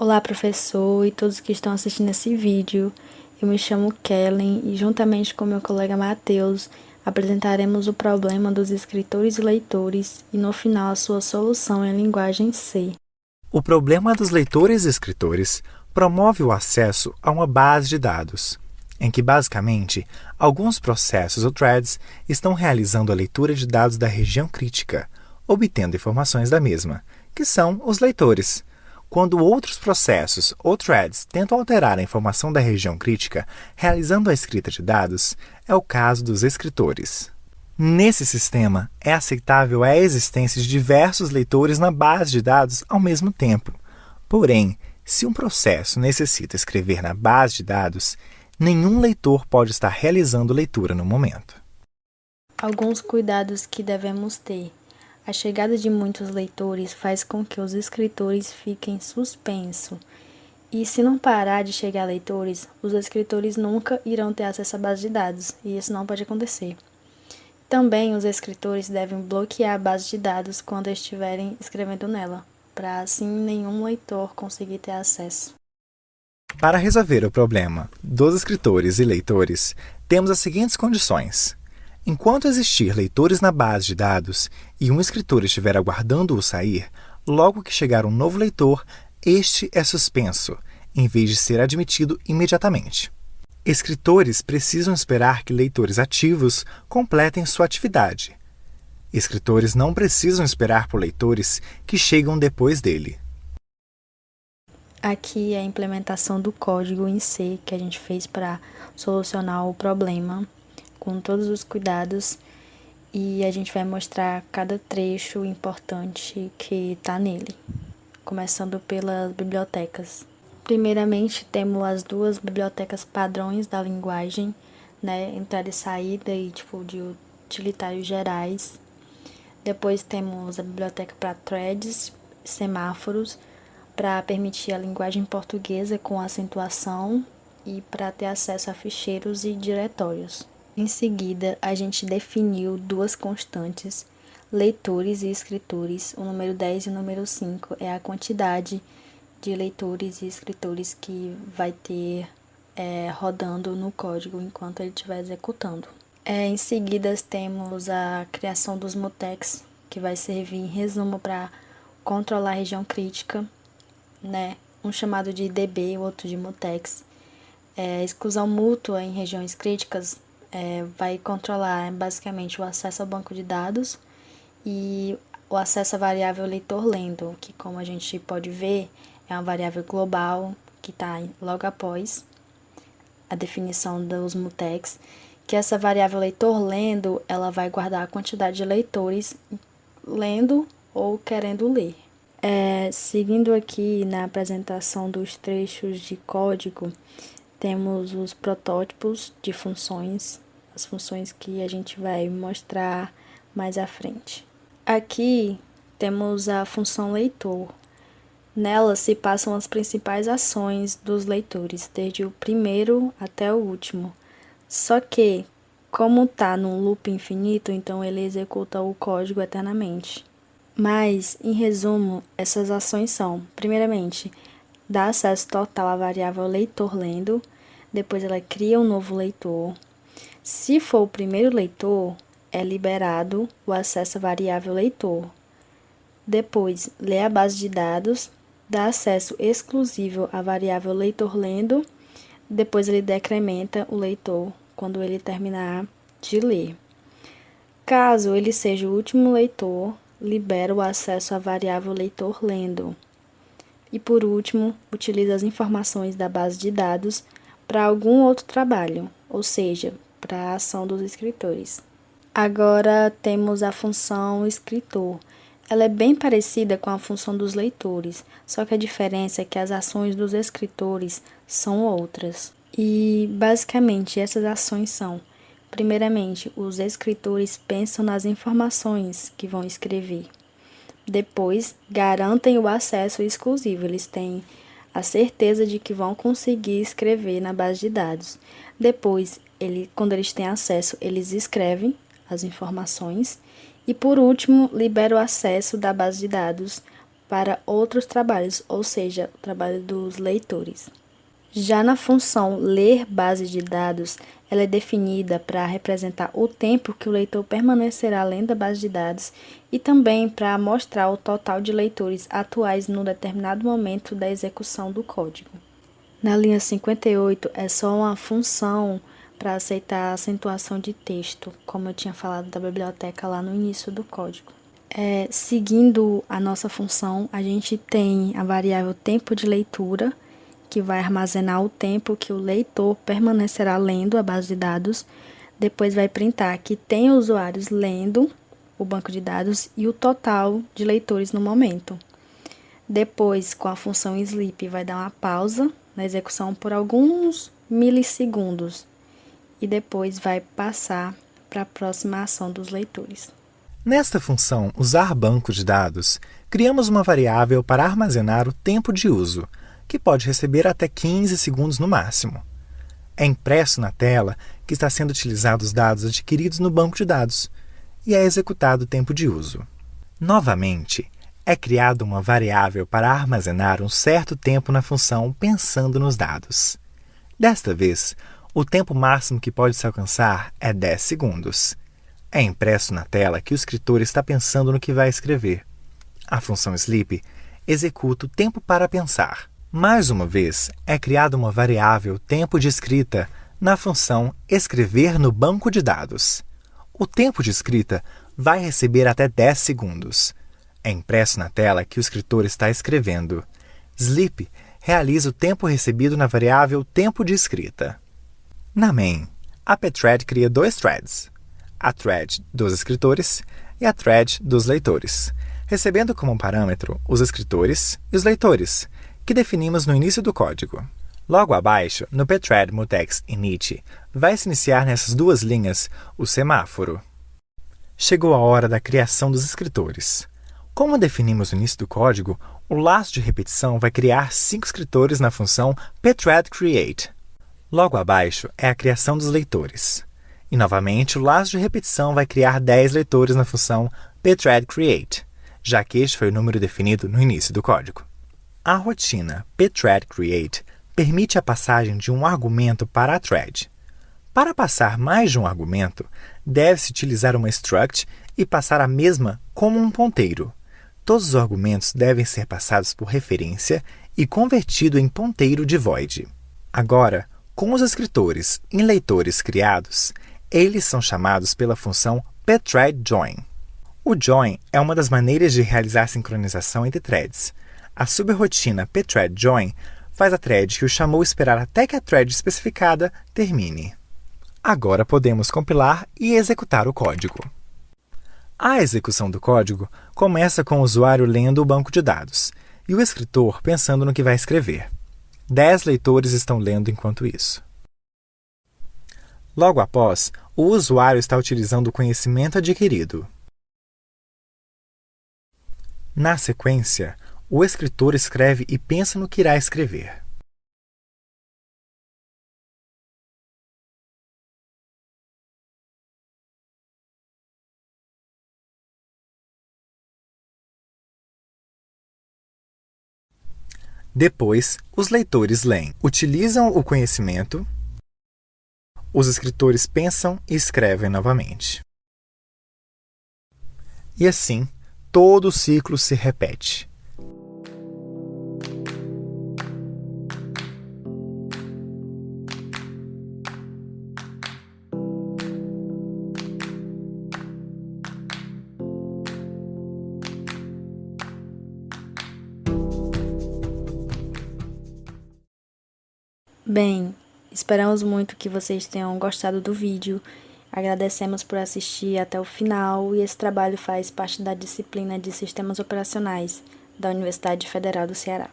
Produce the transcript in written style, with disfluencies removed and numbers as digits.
Olá, professor e todos que estão assistindo esse vídeo. Eu me chamo Kellen e, juntamente com meu colega Matheus, apresentaremos o problema dos escritores e leitores e, no final, a sua solução em linguagem C. O problema dos leitores e escritores promove o acesso a uma base de dados, em que, basicamente, alguns processos ou threads estão realizando a leitura de dados da região crítica, obtendo informações da mesma, que são os leitores. Quando outros processos ou threads tentam alterar a informação da região crítica, realizando a escrita de dados, é o caso dos escritores. Nesse sistema, é aceitável a existência de diversos leitores na base de dados ao mesmo tempo. Porém, se um processo necessita escrever na base de dados, nenhum leitor pode estar realizando leitura no momento. Alguns cuidados que devemos ter. A chegada de muitos leitores faz com que os escritores fiquem suspensos. E se não parar de chegar leitores, os escritores nunca irão ter acesso à base de dados, e isso não pode acontecer. Também os escritores devem bloquear a base de dados quando estiverem escrevendo nela, para assim nenhum leitor conseguir ter acesso. Para resolver o problema dos escritores e leitores, temos as seguintes condições. Enquanto existir leitores na base de dados e um escritor estiver aguardando-o sair, logo que chegar um novo leitor, este é suspenso, em vez de ser admitido imediatamente. Escritores precisam esperar que leitores ativos completem sua atividade. Escritores não precisam esperar por leitores que chegam depois dele. Aqui é a implementação do código em C que a gente fez para solucionar o problema, com todos os cuidados, e a gente vai mostrar cada trecho importante que está nele, começando pelas bibliotecas. Primeiramente, temos as duas bibliotecas padrões da linguagem, né, entrada e saída e de utilitários gerais. Depois temos a biblioteca para threads, semáforos, para permitir a linguagem portuguesa com acentuação e para ter acesso a ficheiros e diretórios. Em seguida, a gente definiu duas constantes, leitores e escritores. O número 10 e o número 5 é a quantidade de leitores e escritores que vai ter rodando no código enquanto ele estiver executando. Em seguida, temos a criação dos mutex, que vai servir em resumo para controlar a região crítica, né? Um chamado de DB, o outro de mutex. Exclusão mútua em regiões críticas vai controlar basicamente o acesso ao banco de dados e o acesso à variável leitor lendo, que, como a gente pode ver, é uma variável global que está logo após a definição dos mutex, que essa variável leitor lendo, ela vai guardar a quantidade de leitores lendo ou querendo ler. Seguindo aqui na apresentação dos trechos de código, temos os protótipos de funções, as funções que a gente vai mostrar mais à frente. Aqui temos a função leitor. Nela se passam as principais ações dos leitores, desde o primeiro até o último. Só que, como está num loop infinito, então ele executa o código eternamente. Mas, em resumo, essas ações são, primeiramente, dá acesso total à variável leitor lendo, depois ela cria um novo leitor. Se for o primeiro leitor, é liberado o acesso à variável leitor. Depois, lê a base de dados, dá acesso exclusivo à variável leitor lendo, depois ele decrementa o leitor quando ele terminar de ler. Caso ele seja o último leitor, libera o acesso à variável leitor lendo. E por último, utiliza as informações da base de dados para algum outro trabalho, ou seja, para a ação dos escritores. Agora temos a função escritor. Ela é bem parecida com a função dos leitores, só que a diferença é que as ações dos escritores são outras. E basicamente essas ações são: primeiramente, os escritores pensam nas informações que vão escrever. Depois, garantem o acesso exclusivo. Eles têm a certeza de que vão conseguir escrever na base de dados. Depois, quando eles têm acesso, eles escrevem as informações. E, por último, libera o acesso da base de dados para outros trabalhos, ou seja, o trabalho dos leitores. Já na função ler base de dados, ela é definida para representar o tempo que o leitor permanecerá lendo a base de dados e também para mostrar o total de leitores atuais num determinado momento da execução do código. Na linha 58 é só uma função para aceitar a acentuação de texto, como eu tinha falado da biblioteca lá no início do código. Seguindo a nossa função, a gente tem a variável tempo de leitura, que vai armazenar o tempo que o leitor permanecerá lendo a base de dados. Depois vai printar que tem usuários lendo o banco de dados e o total de leitores no momento. Depois, com a função sleep, vai dar uma pausa na execução por alguns milissegundos e depois vai passar para a próxima ação dos leitores. Nesta função usar banco de dados, criamos uma variável para armazenar o tempo de uso, que pode receber até 15 segundos no máximo. É impresso na tela que está sendo utilizados os dados adquiridos no banco de dados e é executado o tempo de uso. Novamente, é criada uma variável para armazenar um certo tempo na função pensando nos dados. Desta vez, o tempo máximo que pode se alcançar é 10 segundos. É impresso na tela que o escritor está pensando no que vai escrever. A função sleep executa o tempo para pensar. Mais uma vez, é criada uma variável tempo de escrita na função escrever no banco de dados. O tempo de escrita vai receber até 10 segundos. É impresso na tela que o escritor está escrevendo. Sleep realiza o tempo recebido na variável tempo de escrita. Na main, a pthread cria dois threads, a thread dos escritores e a thread dos leitores, recebendo como parâmetro os escritores e os leitores, que definimos no início do código. Logo abaixo, no pthread mutex init, vai se iniciar nessas duas linhas o semáforo. Chegou a hora da criação dos escritores. Como definimos no início do código, o laço de repetição vai criar 5 escritores na função pthread_create. Logo abaixo é a criação dos leitores. E, novamente, o laço de repetição vai criar 10 leitores na função pthread_create, já que este foi o número definido no início do código. A rotina pthread_create permite a passagem de um argumento para a thread. Para passar mais de um argumento, deve-se utilizar uma struct e passar a mesma como um ponteiro. Todos os argumentos devem ser passados por referência e convertido em ponteiro de void. Agora, com os escritores e leitores criados, eles são chamados pela função pthread_join. O join é uma das maneiras de realizar sincronização entre threads. A subrotina pthread_join faz a thread que o chamou esperar até que a thread especificada termine. Agora podemos compilar e executar o código. A execução do código começa com o usuário lendo o banco de dados e o escritor pensando no que vai escrever. 10 leitores estão lendo enquanto isso. Logo após, o usuário está utilizando o conhecimento adquirido. Na sequência, o escritor escreve e pensa no que irá escrever. Depois, os leitores leem, utilizam o conhecimento, os escritores pensam e escrevem novamente. E assim, todo o ciclo se repete. Bem, esperamos muito que vocês tenham gostado do vídeo. Agradecemos por assistir até o final e esse trabalho faz parte da disciplina de Sistemas Operacionais da Universidade Federal do Ceará.